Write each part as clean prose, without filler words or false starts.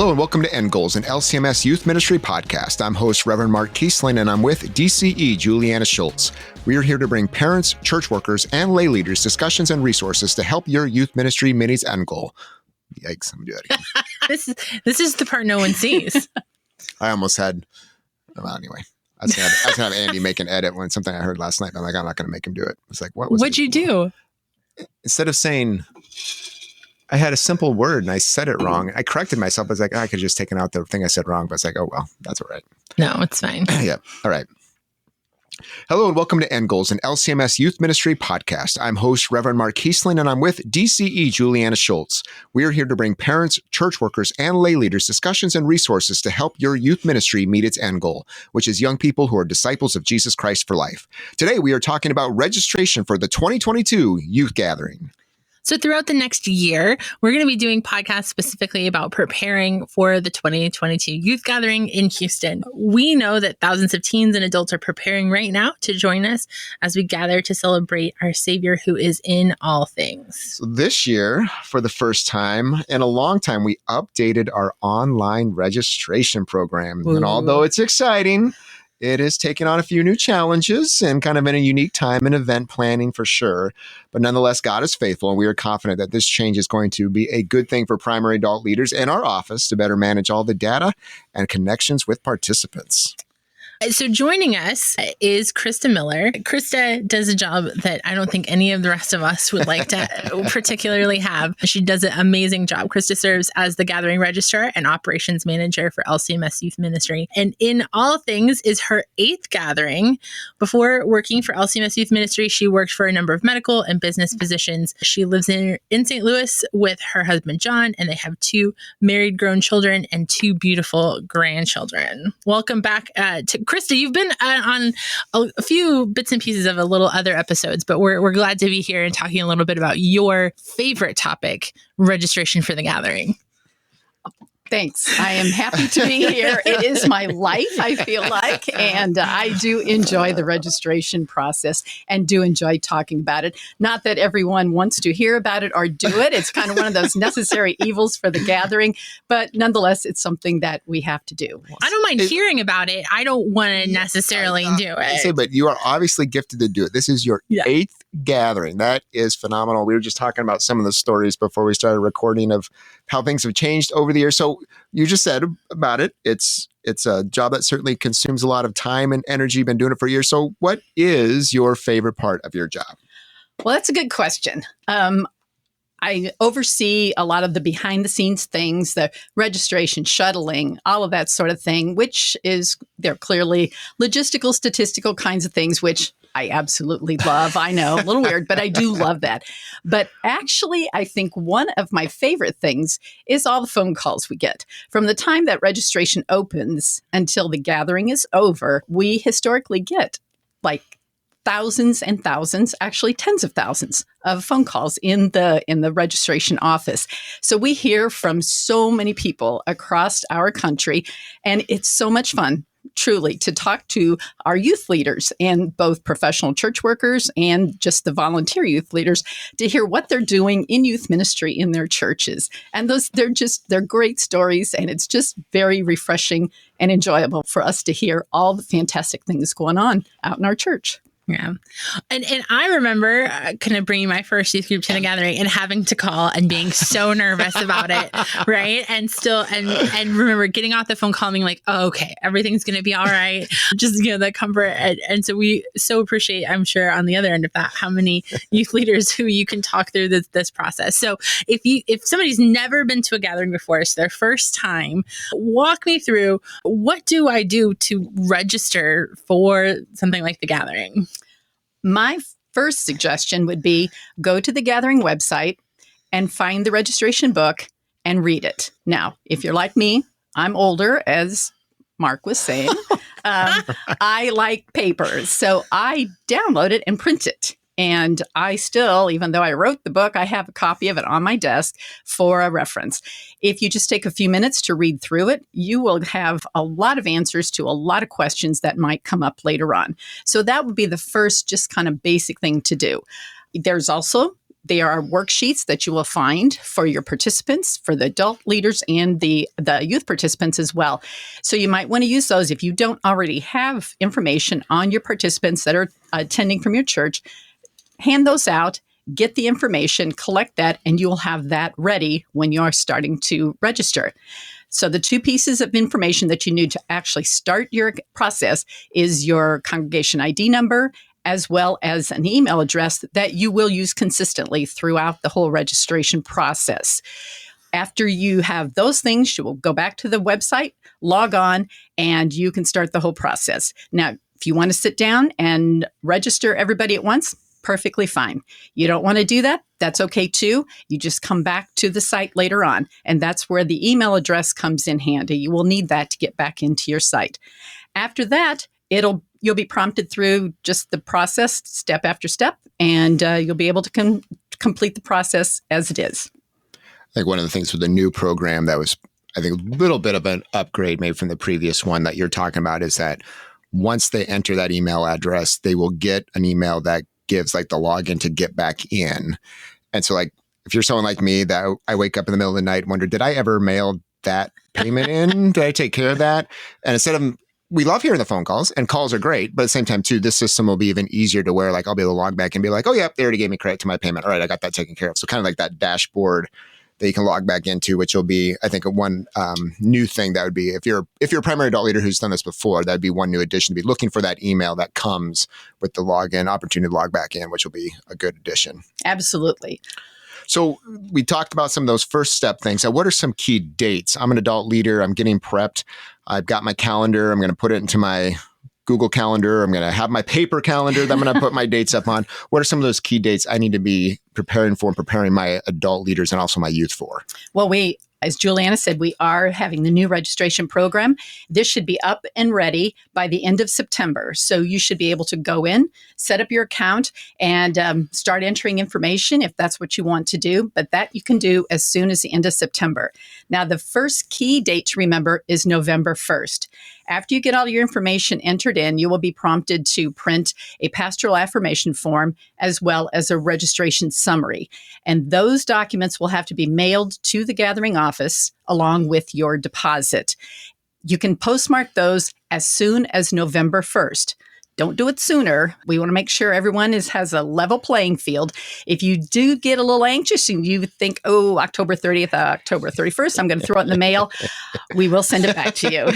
Hello and welcome to End Goals, an LCMS Youth Ministry podcast. I'm host Reverend Mark Kiesling, and I'm with DCE Julianna Schultz. We are here to bring parents, church workers, and lay leaders discussions and resources to help your youth ministry meet its end goal. Yikes, I'm doing it again. This is the part no one sees. I almost had, well, anyway. I was going to have Andy make an edit when something I heard last night. I'm like, I'm not going to make him do it. It's like, what'd you do? Instead of saying, I had a simple word and I said it wrong. I corrected myself. I was like, I could have just taken out the thing I said wrong. But it's like, oh, well, that's all right. No, it's fine. Yeah. All right. Hello and welcome to End Goals, an LCMS Youth Ministry podcast. I'm host Reverend Mark Kiesling, and I'm with DCE Julianna Schultz. We are here to bring parents, church workers, and lay leaders discussions and resources to help your youth ministry meet its end goal, which is young people who are disciples of Jesus Christ for life. Today, we are talking about registration for the 2022 Youth Gathering. So throughout the next year, we're going to be doing podcasts specifically about preparing for the 2022 Youth Gathering in Houston. We know that thousands of teens and adults are preparing right now to join us as we gather to celebrate our Savior who is in all things. So this year, for the first time in a long time, we updated our online registration program. Ooh. And although it's exciting, it is taking on a few new challenges and kind of in a unique time in event planning for sure. But nonetheless, God is faithful, and we are confident that this change is going to be a good thing for primary adult leaders in our office to better manage all the data and connections with participants. So joining us is Krista Miller. Krista does a job that I don't think any of the rest of us would like to particularly have. She does an amazing job. Krista serves as the Gathering Registrar and Operations Manager for LCMS Youth Ministry. And in all things is her 8th gathering. Before working for LCMS Youth Ministry, she worked for a number of medical and business positions. She lives in St. Louis with her husband, John, and they have 2 married grown children and 2 beautiful grandchildren. Welcome back to Krista. You've been on a few bits and pieces of a little other episodes, but we're glad to be here and talking a little bit about your favorite topic, registration for the gathering. Thanks. I am happy to be here. It is my life, I feel like, and I do enjoy the registration process and do enjoy talking about it. Not that everyone wants to hear about it or do it. It's kind of one of those necessary evils for the gathering, but nonetheless, it's something that we have to do. I don't mind hearing about it. I don't want to necessarily do it. But you are obviously gifted to do it. This is your 8th gathering. That is phenomenal. We were just talking about some of the stories before we started recording of how things have changed over the years. So you just said about it, it's a job that certainly consumes a lot of time and energy. You've been doing it for years. So what is your favorite part of your job? Well, that's a good question. I oversee a lot of the behind the scenes things, the registration, shuttling, all of that sort of thing, which they're clearly logistical, statistical kinds of things, which I absolutely love. I know, a little weird, but I do love that. But actually, I think one of my favorite things is all the phone calls we get. From the time that registration opens until the gathering is over, we historically get like thousands and thousands, actually tens of thousands of phone calls in the registration office. So we hear from so many people across our country, and it's so much fun, truly, to talk to our youth leaders and both professional church workers and just the volunteer youth leaders to hear what they're doing in youth ministry in their churches. And they're great stories, and it's just very refreshing and enjoyable for us to hear all the fantastic things going on out in our church. Yeah. And I remember kind of bringing my first youth group to the gathering and having to call and being so nervous about it. Right. And remember getting off the phone call being like, oh, okay, everything's going to be all right. Just, that comfort. And so we so appreciate, I'm sure on the other end of that, how many youth leaders who you can talk through this process. So if somebody's never been to a gathering before, it's their first time, walk me through, what do I do to register for something like the gathering? My first suggestion would be go to the Gathering website and find the registration book and read it. Now, if you're like me, I'm older, as Mark was saying. I like papers, so I download it and print it. And I still, even though I wrote the book, I have a copy of it on my desk for a reference. If you just take a few minutes to read through it, you will have a lot of answers to a lot of questions that might come up later on. So that would be the first just kind of basic thing to do. There's also They are worksheets that you will find for your participants, for the adult leaders and the youth participants as well. So you might want to use those if you don't already have information on your participants that are attending from your church. Hand those out, get the information, collect that, and you will have that ready when you are starting to register. So the two pieces of information that you need to actually start your process is your congregation ID number, as well as an email address that you will use consistently throughout the whole registration process. After you have those things, you will go back to the website, log on, and you can start the whole process. Now, if you want to sit down and register everybody at once, perfectly fine. You don't want to do that? That's okay too. You just come back to the site later on, and that's where the email address comes in handy. You will need that to get back into your site. After that, you'll be prompted through just the process step after step, and you'll be able to complete the process as it is. I think one of the things with the new program that was, I think, a little bit of an upgrade maybe from the previous one that you're talking about is that once they enter that email address, they will get an email that gives like the login to get back in. And so like, if you're someone like me that I wake up in the middle of the night and wonder, did I ever mail that payment in? Did I take care of that? And instead of, we love hearing the phone calls, and calls are great, but at the same time too, this system will be even easier to where like I'll be able to log back and be like, oh yeah, they already gave me credit to my payment. All right, I got that taken care of. So kind of like that dashboard that you can log back into, which will be, I think, one new thing that would be, if you're a primary adult leader who's done this before, that'd be one new addition, to be looking for that email that comes with the login, opportunity to log back in, which will be a good addition. Absolutely. So we talked about some of those first step things. So what are some key dates? I'm an adult leader. I'm getting prepped. I've got my calendar. I'm going to put it into my Google Calendar. I'm going to have my paper calendar that I'm going to put my dates up on. What are some of those key dates I need to be preparing for and preparing my adult leaders and also my youth for? Well, as Julianna said, we are having the new registration program. This should be up and ready by the end of September. So you should be able to go in, set up your account, and start entering information if that's what you want to do. But that you can do as soon as the end of September. Now, the first key date to remember is November 1st. After you get all your information entered in, you will be prompted to print a pastoral affirmation form as well as a registration summary. And those documents will have to be mailed to the gathering office along with your deposit. You can postmark those as soon as November 1st. Don't do it sooner. We want to make sure everyone has a level playing field. If you do get a little anxious and you think, oh, October 30th, October 31st, I'm going to throw it in the mail, we will send it back to you.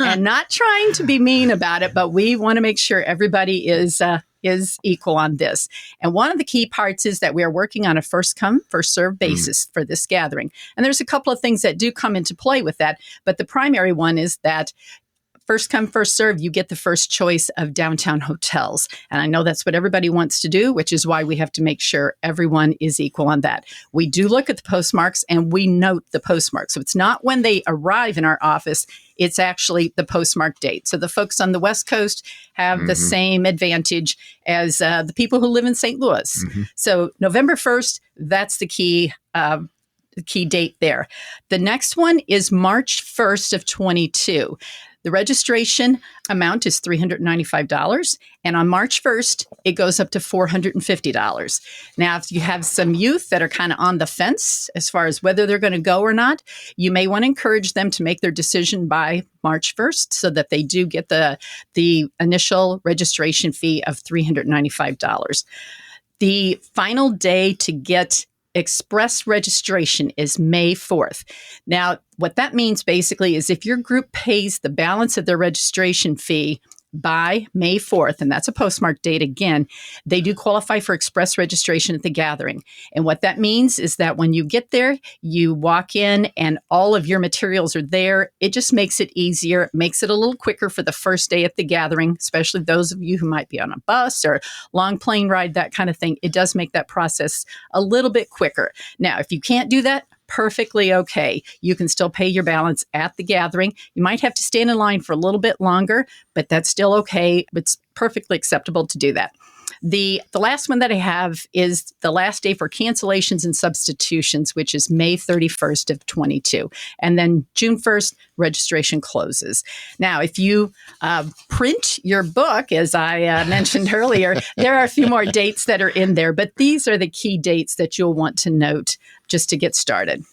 And not trying to be mean about it, but we want to make sure everybody is equal on this. And one of the key parts is that we are working on a first come, first serve basis for this gathering. And there's a couple of things that do come into play with that. But the primary one is that first come, first serve, you get the first choice of downtown hotels. And I know that's what everybody wants to do, which is why we have to make sure everyone is equal on that. We do look at the postmarks and we note the postmark. So it's not when they arrive in our office, it's actually the postmark date. So the folks on the West Coast have the same advantage as the people who live in St. Louis. So November 1st, that's the key date there. The next one is March 1st of 22. The registration amount is $395, and on March 1st, it goes up to $450. Now, if you have some youth that are kind of on the fence as far as whether they're going to go or not, you may want to encourage them to make their decision by March 1st so that they do get the initial registration fee of $395. The final day to get express registration is May 4th. Now, what that means basically is if your group pays the balance of their registration fee by May 4th, and that's a postmark date again, they do qualify for express registration at the gathering. And what that means is that when you get there, you walk in and all of your materials are there. It just makes it easier. It makes it a little quicker for the first day at the gathering, especially those of you who might be on a bus or long plane ride, that kind of thing. It does make that process a little bit quicker. Now, if you can't do that, perfectly okay. You can still pay your balance at the gathering. You might have to stand in line for a little bit longer, but that's still okay. It's perfectly acceptable to do that. The last one that I have is the last day for cancellations and substitutions, which is May 31st of 22. And then June 1st, registration closes. Now, if you print your book, as I mentioned earlier, there are a few more dates that are in there, but these are the key dates that you'll want to note just to get started.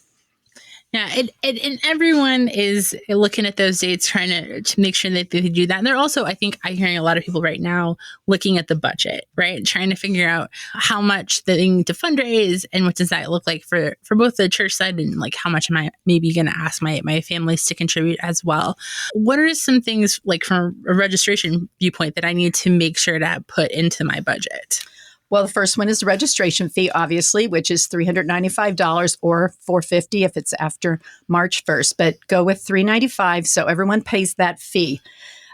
Yeah, and everyone is looking at those dates, trying to make sure that they do that. And they're also, I think, I'm hearing a lot of people right now looking at the budget, right? Trying to figure out how much they need to fundraise and what does that look like for both the church side and like how much am I maybe going to ask my families to contribute as well. What are some things like from a registration viewpoint that I need to make sure to put into my budget? Well, the first one is the registration fee, obviously, which is $395 or $450 if it's after March 1st, but go with $395 so everyone pays that fee.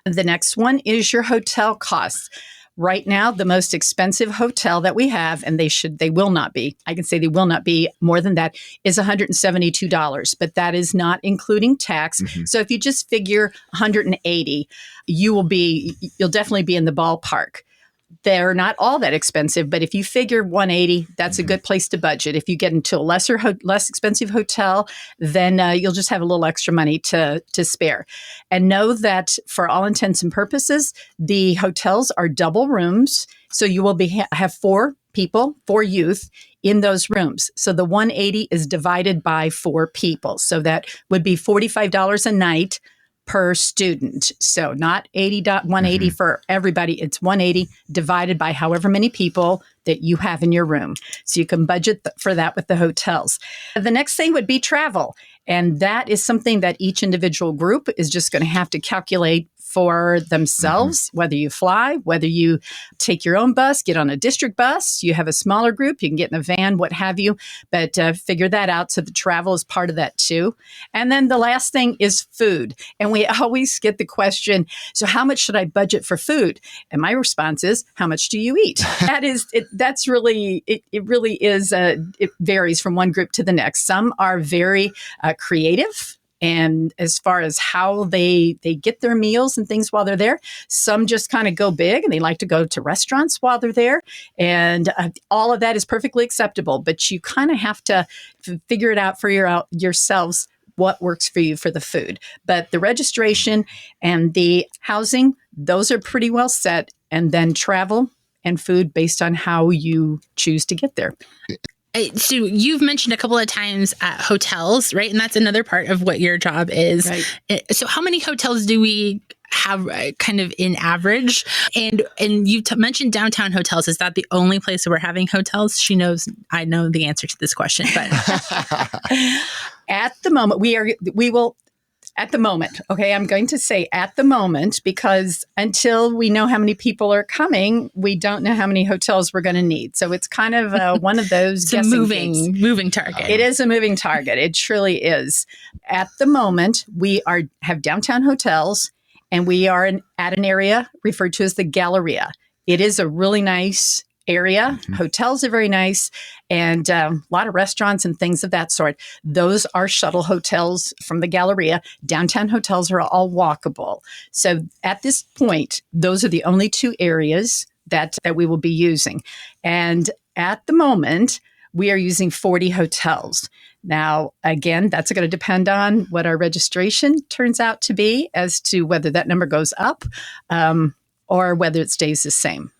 The next one is your hotel costs. Right now, the most expensive hotel that we have, and they will not be, I can say they will not be more than that, is $172, but that is not including tax. Mm-hmm. So if you just figure $180, you'll definitely be in the ballpark. They're not all that expensive, but if you figure $180, that's a good place to budget. If you get into a less expensive hotel, then you'll just have a little extra money to spare. And know that for all intents and purposes, the hotels are double rooms. So you will have 4 people, 4 youth in those rooms. So the $180 is divided by 4 people. So that would be $45 a night per student. So not $180 for everybody. It's $180 divided by however many people that you have in your room. So you can budget for that with the hotels. The next thing would be travel. And that is something that each individual group is just going to have to calculate for themselves, whether you fly, whether you take your own bus, get on a district bus, you have a smaller group, you can get in a van, what have you, but figure that out. So the travel is part of that too. And then the last thing is food. And we always get the question, so how much should I budget for food? And my response is, how much do you eat? It varies from one group to the next. Some are very creative. And as far as how they get their meals and things while they're there, some just kind of go big and they like to go to restaurants while they're there. And all of that is perfectly acceptable. But you kind of have to figure it out for yourselves what works for you for the food. But the registration and the housing, those are pretty well set. And then travel and food based on how you choose to get there. So you've mentioned a couple of times hotels, right? And that's another part of what your job is. Right. So how many hotels do we have kind of in average? And you mentioned downtown hotels. Is that the only place where we're having hotels? She knows I know the answer to this question, but at the moment at the moment, okay, I'm going to say at the moment, because until we know how many people are coming, we don't know how many hotels we're going to need. So it's kind of one of those it's a moving target. It is a moving target. It truly is. At the moment, we have downtown hotels, and we are at an area referred to as the Galleria. It is a really nice area. Hotels are very nice, and a lot of restaurants and things of that sort. Those are shuttle hotels from the Galleria. Downtown hotels are all walkable. So at this point, those are the only 2 areas that we will be using. And at the moment, we are using 40 hotels. Now, again, that's going to depend on what our registration turns out to be as to whether that number goes up or whether it stays the same.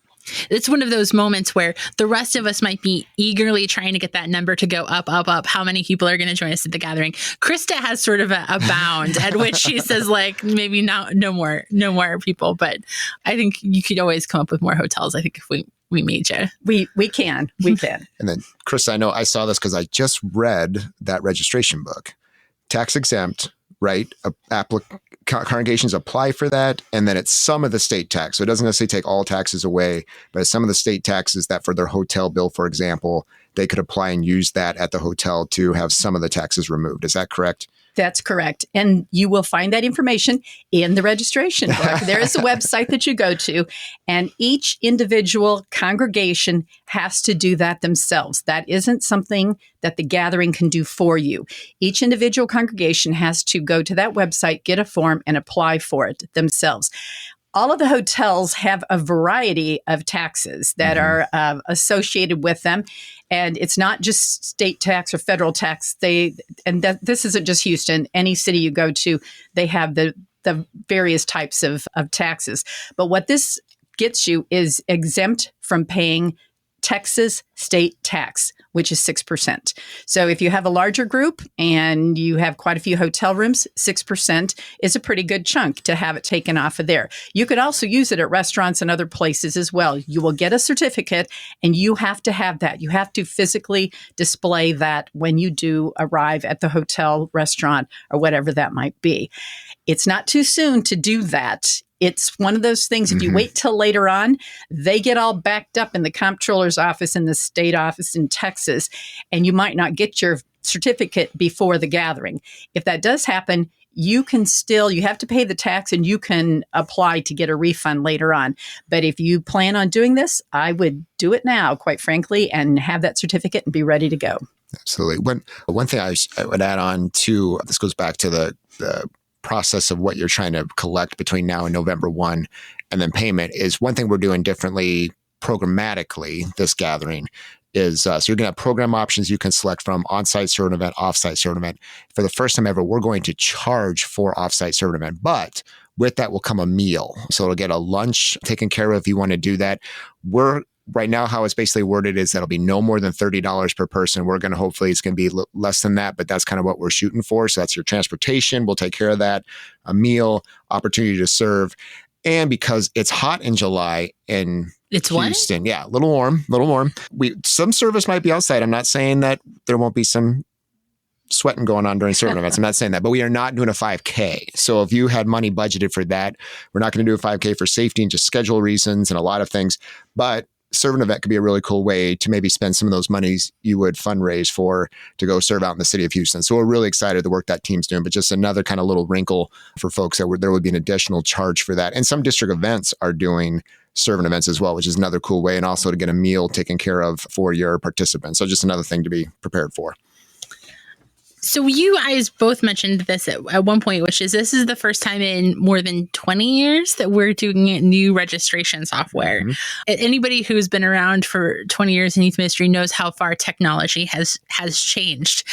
It's one of those moments where the rest of us might be eagerly trying to get that number to go up, up, up. How many people are going to join us at the gathering? Krista has sort of a bound at which she says, like, maybe no more people. But I think you could always come up with more hotels. I think if we made you. We can. And then, Krista, I know I saw this because I just read that registration book. Tax exempt, right? Congregations apply for that, and then it's some of the state tax. So it doesn't necessarily take all taxes away, but it's some of the state taxes that for their hotel bill, for example, they could apply and use that at the hotel to have some of the taxes removed. Is that correct? That's correct. And you will find that information in the registration book. There is a website that you go to, and each individual congregation has to do that themselves. That isn't something that the gathering can do for you. Each individual congregation has to go to that website, get a form, and apply for it themselves. all of the hotels have a variety of taxes that are associated with them. And it's not just state tax or federal tax. This isn't just Houston. Any city you go to, they have the various types of taxes. But what this gets you is exempt from paying Texas state tax, which is 6%. So if you have a larger group and you have quite a few hotel rooms, 6% is a pretty good chunk to have it taken off of there. You could also use it at restaurants and other places as well. You will get a certificate and you have to have that. You have to physically display that when you do arrive at the hotel, restaurant, or whatever that might be. It's not too soon to do that. It's one of those things, if you wait till later on, they get all backed up in the comptroller's office in the state office in Texas, and you might not get your certificate before the gathering. If that does happen, you have to pay the tax and you can apply to get a refund later on. But if you plan on doing this, I would do it now, quite frankly, and have that certificate and be ready to go. Absolutely. One thing I would add on to, this goes back to the process of what you're trying to collect between now and November 1 and then payment, is one thing we're doing differently programmatically this gathering is, so you're going to have program options you can select from: on-site servant event, off-site servant event. For the first time ever, we're going to charge for off-site servant event, but with that will come a meal. So it'll get a lunch taken care of if you want to do that. Right now, how it's basically worded is that'll be no more than $30 per person. We're going to, hopefully it's going to be less than that, but that's kind of what we're shooting for. So that's your transportation. We'll take care of that. A meal, opportunity to serve. And because it's hot in July in Houston. What? Yeah, a little warm. Some service might be outside. I'm not saying that there won't be some sweating going on during certain events. I'm not saying that, but we are not doing a 5K. So if you had money budgeted for that, we're not going to do a 5K for safety and just schedule reasons and a lot of things. But servant event could be a really cool way to maybe spend some of those monies you would fundraise for to go serve out in the city of Houston. So we're really excited the work that team's doing, but just another kind of little wrinkle for folks that there would be an additional charge for that. And some district events are doing servant events as well, which is another cool way. And also to get a meal taken care of for your participants. So just another thing to be prepared for. So you guys both mentioned this at one point, which is this is the first time in more than 20 years that we're doing new registration software. Mm-hmm. Anybody who's been around for 20 years in youth ministry knows how far technology has changed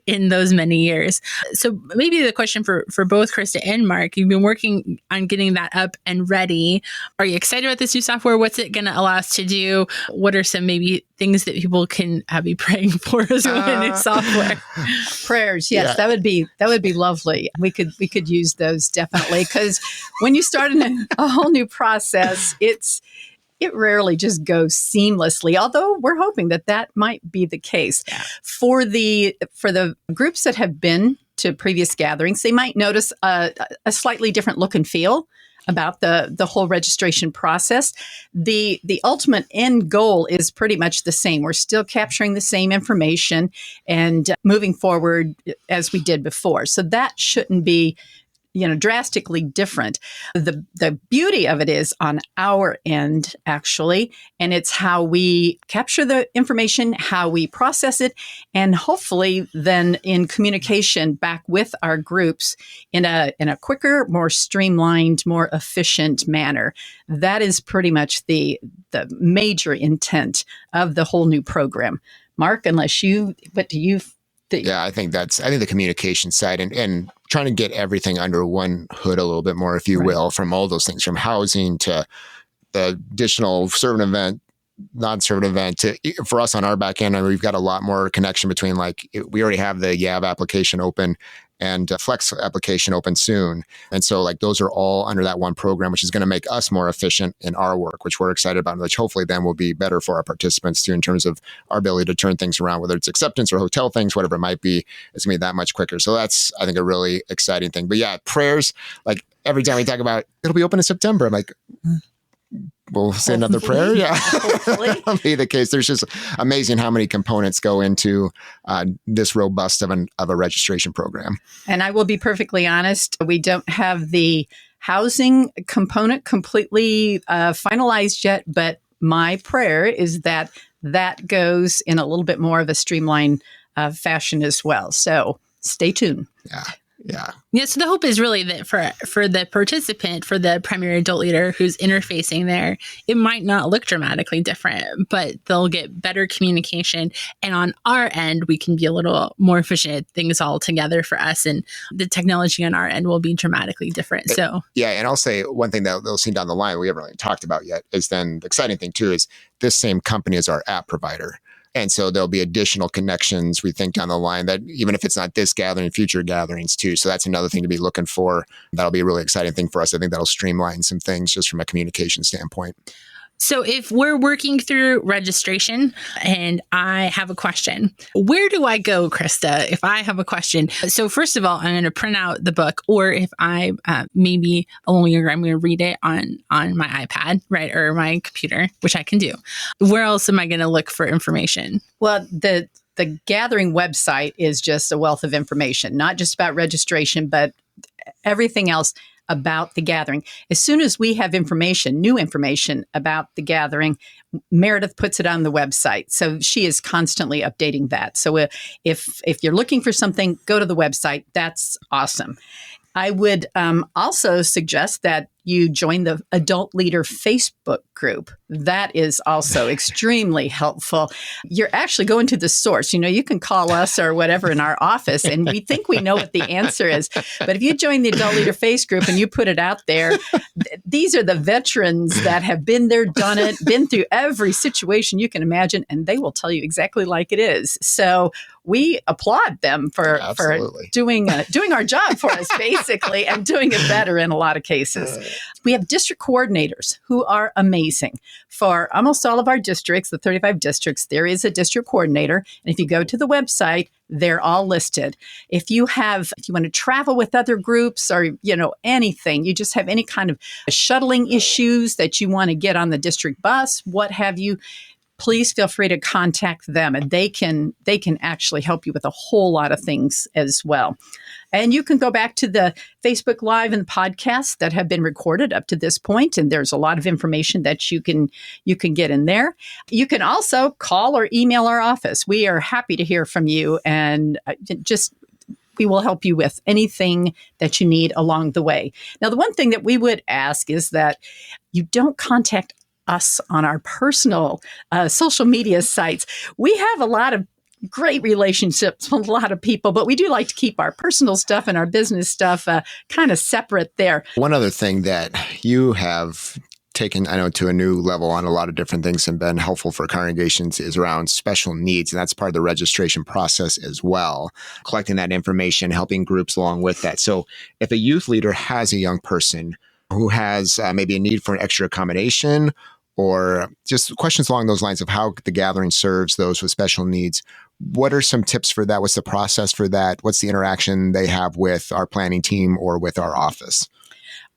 in those many years. So maybe the question for both Krista and Mark, you've been working on getting that up and ready. Are you excited about this new software? What's it going to allow us to do? What are some maybe things that people can be praying for as well in new software? Prayers, yes, yeah. That would be lovely. We could use those definitely, because when you start a whole new process, it rarely just goes seamlessly. Although we're hoping that might be the case. Yeah. For the groups that have been to previous gatherings, they might notice a slightly different look and feel about the whole registration process. The ultimate end goal is pretty much the same. We're still capturing the same information and moving forward as we did before. So that shouldn't be drastically different. The beauty of it is on our end, actually, and it's how we capture the information, how we process it, and hopefully then in communication back with our groups in a quicker, more streamlined, more efficient manner. That is pretty much the major intent of the whole new program. Mark, what do you think? Yeah, I think the communication side and trying to get everything under one hood a little bit more, if you will, from all those things, from housing to the additional servant event, non-servant event. For us on our back end, we've got a lot more connection between, we already have the YAV application open and Flex application open soon. And so those are all under that one program, which is going to make us more efficient in our work, which we're excited about, which hopefully then will be better for our participants too, in terms of our ability to turn things around, whether it's acceptance or hotel things, whatever it might be, it's going to be that much quicker. So that's, I think, a really exciting thing. But yeah, prayers, every time we talk about it'll be open in September, I'm like, we'll say another prayer. Yeah, that'll be the case. There's just amazing how many components go into this robust of a registration program. And I will be perfectly honest, we don't have the housing component completely finalized yet, but my prayer is that goes in a little bit more of a streamlined fashion as well. So stay tuned. Yeah. Yeah. Yeah, so the hope is really that for the participant, for the primary adult leader who's interfacing there, it might not look dramatically different, but they'll get better communication. And on our end, we can be a little more efficient, things all together for us. And the technology on our end will be dramatically different. So yeah, and I'll say one thing that they'll see down the line we haven't really talked about yet is then the exciting thing too is this same company is our app provider. And so there'll be additional connections, we think, down the line that even if it's not this gathering, future gatherings too. So that's another thing to be looking for. That'll be a really exciting thing for us. I think that'll streamline some things just from a communication standpoint. So if we're working through registration and I have a question, where do I go, Krista, if I have a question? So first of all, I'm going to print out the book, or if I maybe a little younger, I'm going to read it on my iPad, right, or my computer, which I can do. Where else am I going to look for information? Well, the gathering website is just a wealth of information, not just about registration, but everything else about the gathering. As soon as we have information, new information about the gathering, Meredith puts it on the website. So she is constantly updating that. So if you're looking for something, go to the website. That's awesome. I would also suggest that you join the Adult Leader Facebook group. That is also extremely helpful. You're actually going to the source. You can call us or whatever in our office, and we think we know what the answer is. But if you join the Adult Leader Facebook group and you put it out there, these are the veterans that have been there, done it, been through every situation you can imagine, and they will tell you exactly like it is. So we applaud them for doing our job for us, basically, and doing it better in a lot of cases. We have district coordinators who are amazing. For almost all of our districts, the 35 districts, there is a district coordinator. And if you go to the website, they're all listed. If you want to travel with other groups or, anything, you just have any kind of shuttling issues that you want to get on the district bus, what have you, please feel free to contact them, and they can actually help you with a whole lot of things as well. And you can go back to the Facebook Live and podcasts that have been recorded up to this point, and there's a lot of information that you can get in there. You can also call or email our office. We are happy to hear from you, and we will help you with anything that you need along the way. Now, the one thing that we would ask is that you don't contact us on our personal social media sites. We have a lot of great relationships with a lot of people, but we do like to keep our personal stuff and our business stuff kind of separate there. One other thing that you have taken, I know, to a new level on a lot of different things and been helpful for congregations is around special needs. And that's part of the registration process as well, collecting that information, helping groups along with that. So if a youth leader has a young person who has maybe a need for an extra accommodation or just questions along those lines of how the gathering serves those with special needs, what are some tips for that? What's the process for that? What's the interaction they have with our planning team or with our office?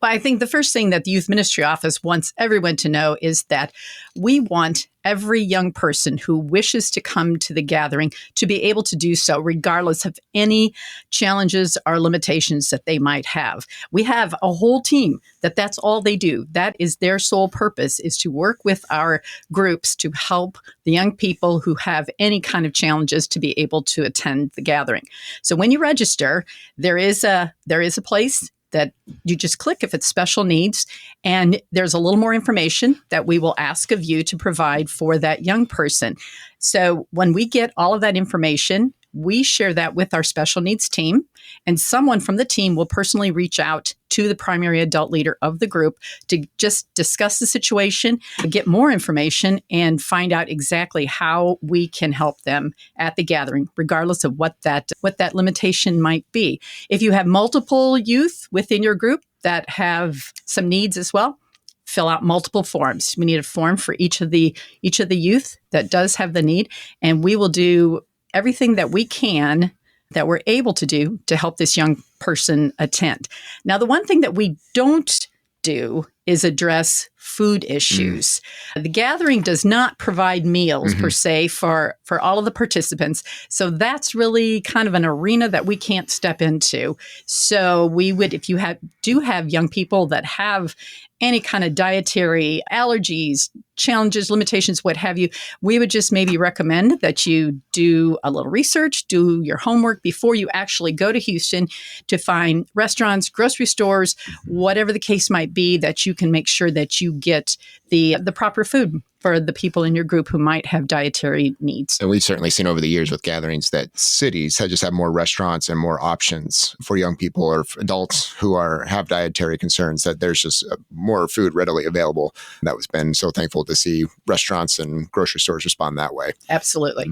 Well, I think the first thing that the Youth Ministry Office wants everyone to know is that we want every young person who wishes to come to the gathering to be able to do so, regardless of any challenges or limitations that they might have. We have a whole team that's all they do. That is their sole purpose, is to work with our groups to help the young people who have any kind of challenges to be able to attend the gathering. So when you register, there is a place that you just click if it's special needs, and there's a little more information that we will ask of you to provide for that young person. So when we get all of that information, we share that with our special needs team, and someone from the team will personally reach out to the primary adult leader of the group to just discuss the situation, get more information, and find out exactly how we can help them at the gathering, regardless of what that limitation might be. If you have multiple youth within your group that have some needs as well, fill out multiple forms. We need a form for each of the youth that does have the need, and we will do everything that we can, that we're able to do to help this young person attend. Now, the one thing that we don't do is address food issues. The gathering does not provide meals per se for all of the participants. So that's really kind of an arena that we can't step into. So we would, if you do have young people that have any kind of dietary allergies, challenges, limitations, what have you, we would just maybe recommend that you do a little research, do your homework before you actually go to Houston to find restaurants, grocery stores, whatever the case might be, that you can make sure that you get the proper food for the people in your group who might have dietary needs. And we've certainly seen over the years with gatherings that cities just have more restaurants and more options for young people or adults who have dietary concerns, that there's just more food readily available. That was been so thankful to see restaurants and grocery stores respond that way. Absolutely.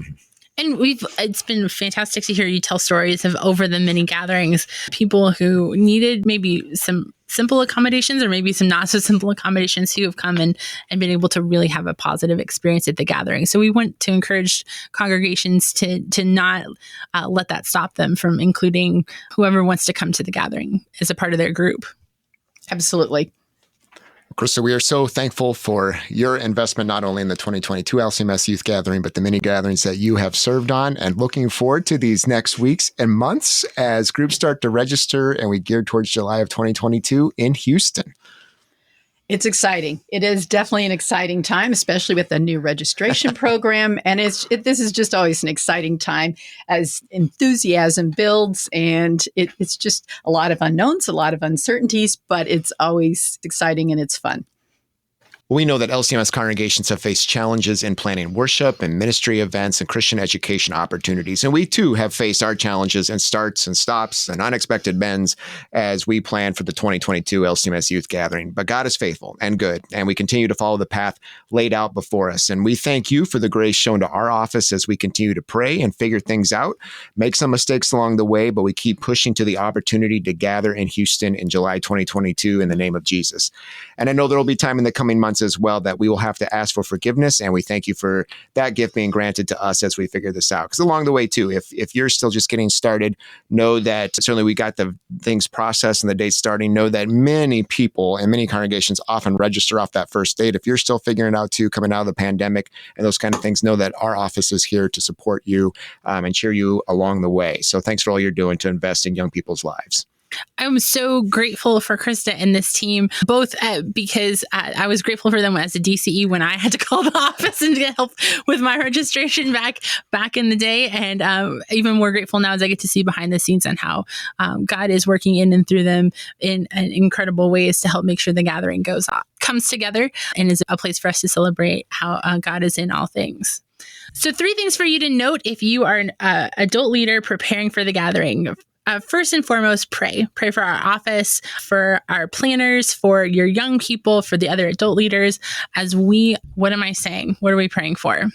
And it's been fantastic to hear you tell stories of over the many gatherings, people who needed maybe some simple accommodations or maybe some not so simple accommodations who have come and been able to really have a positive experience at the gathering. So we want to encourage congregations to not let that stop them from including whoever wants to come to the gathering as a part of their group. Absolutely. Krista, we are so thankful for your investment, not only in the 2022 LCMS Youth Gathering, but the many gatherings that you have served on, and looking forward to these next weeks and months as groups start to register and we gear towards July of 2022 in Houston. It's exciting. It is definitely an exciting time, especially with the new registration program. And this is just always an exciting time as enthusiasm builds, and it's just a lot of unknowns, a lot of uncertainties, but it's always exciting and it's fun. We know that LCMS congregations have faced challenges in planning worship and ministry events and Christian education opportunities. And we too have faced our challenges and starts and stops and unexpected bends as we plan for the 2022 LCMS Youth Gathering. But God is faithful and good, and we continue to follow the path laid out before us. And we thank you for the grace shown to our office as we continue to pray and figure things out, make some mistakes along the way, but we keep pushing to the opportunity to gather in Houston in July 2022 in the name of Jesus. And I know there will be time in the coming months as well that we will have to ask for forgiveness, and we thank you for that gift being granted to us as we figure this out. Because along the way too, if you're still just getting started, know that certainly we got the things processed and the dates starting. Know that many people and many congregations often register off that first date. If you're still figuring it out too, coming out of the pandemic and those kind of things, know that our office is here to support you and cheer you along the way. So thanks for all you're doing to invest in young people's lives. I'm so grateful for Krista and this team, both because I was grateful for them as a DCE when I had to call the office and get help with my registration back in the day. And even more grateful now as I get to see behind the scenes and how God is working in and through them in incredible ways to help make sure the gathering comes together and is a place for us to celebrate how God is in all things. So 3 things for you to note if you are an adult leader preparing for the gathering. First and foremost, pray. Pray for our office, for our planners, for your young people, for the other adult leaders. What am I saying? What are we praying for?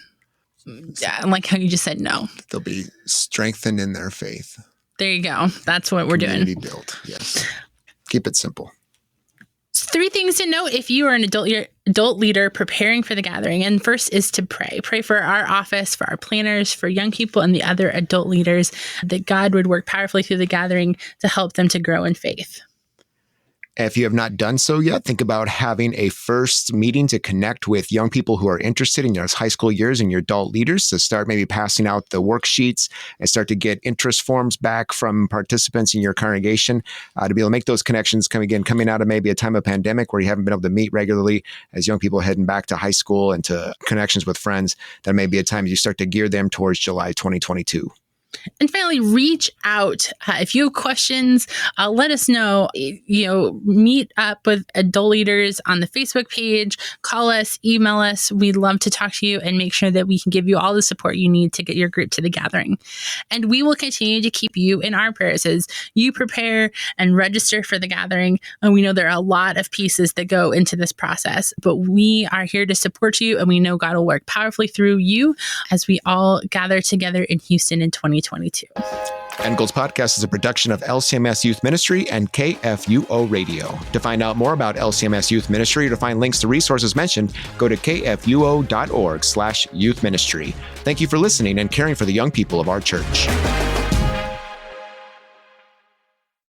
Yeah, like how you just said no. They'll be strengthened in their faith. There you go. That's what we're doing. Community built. Yes. Keep it simple. 3 things to note if you are an adult leader preparing for the gathering. And first is to pray. Pray for our office, for our planners, for young people and the other adult leaders, that God would work powerfully through the gathering to help them to grow in faith. If you have not done so yet, think about having a first meeting to connect with young people who are interested in your high school years and your adult leaders, to start maybe passing out the worksheets and start to get interest forms back from participants in your congregation to be able to make those connections coming out of maybe a time of pandemic where you haven't been able to meet regularly as young people heading back to high school and to connections with friends. That may be a time you start to gear them towards July 2022. And finally, reach out. If you have questions, let us know. Meet up with adult leaders on the Facebook page, call us, email us. We'd love to talk to you and make sure that we can give you all the support you need to get your group to the gathering. And we will continue to keep you in our prayers as you prepare and register for the gathering. And we know there are a lot of pieces that go into this process, but we are here to support you. And we know God will work powerfully through you as we all gather together in Houston in 2022. End Goals Podcast is a production of LCMS Youth Ministry and KFUO Radio. To find out more about LCMS Youth Ministry or to find links to resources mentioned, go to kfuo.org/youth ministry. Thank you for listening and caring for the young people of our church.